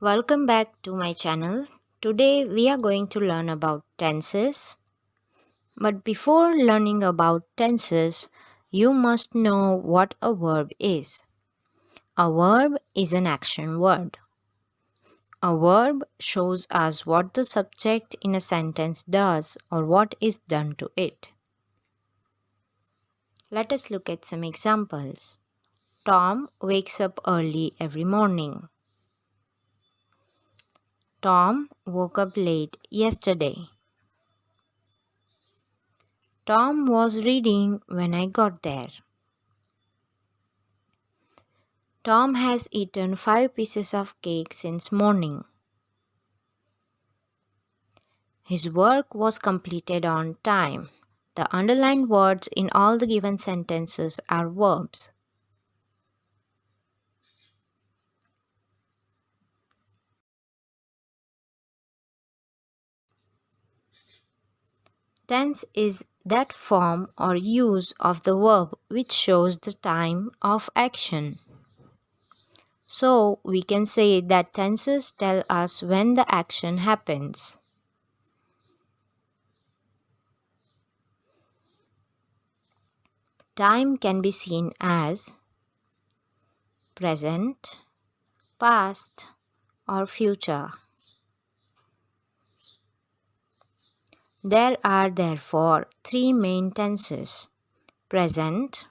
Welcome back to my channel. Today we are going to learn about tenses. But before learning about tenses, you must know what a verb is. A verb is an action word. A verb shows us what the subject in a sentence does or what is done to it. Let us look at some examples. Tom wakes up early every morning. Tom woke up late yesterday. Tom was reading when I got there. Tom has eaten 5 pieces of cake since morning. His work was completed on time. The underlined words in all the given sentences are verbs. Tense is that form or use of the verb which shows the time of action. So, we can say that tenses tell us when the action happens. Time can be seen as present, past, or future. There are therefore three main tenses: present,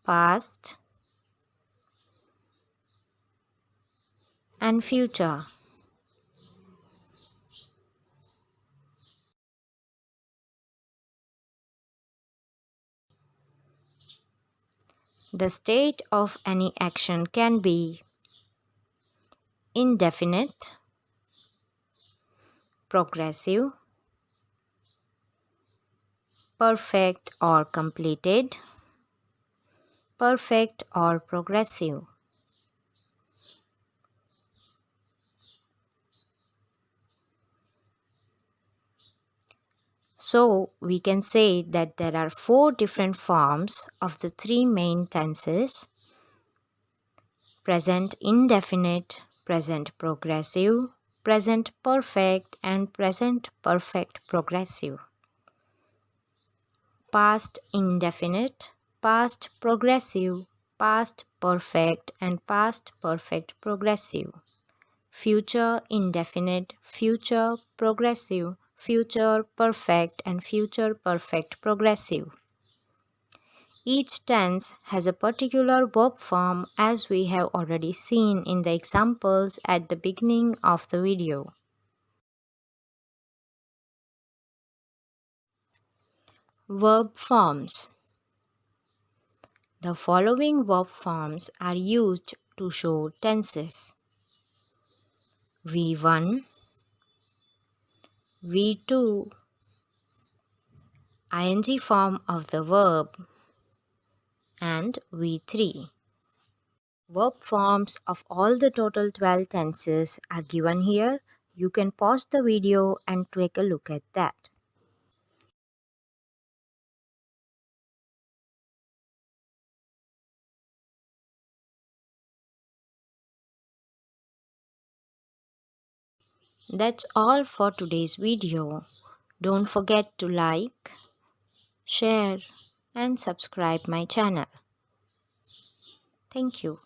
past, and future. The state of any action can be indefinite, progressive, perfect or completed, perfect or progressive. So, we can say that there are four different forms of the three main tenses: present indefinite, present progressive, present perfect, and present perfect progressive. Past indefinite, past progressive, past perfect, and past perfect progressive. Future indefinite, future progressive, future perfect, and future perfect progressive. Each tense has a particular verb form, as we have already seen in the examples at the beginning of the video. Verb forms. The following verb forms are used to show tenses: V1, V2, ing form of the verb, and V3. Verb forms of all the total 12 tenses are given here. You can pause the video and take a look at that. That's all for today's video. Don't forget to like, share, and subscribe my channel. Thank you.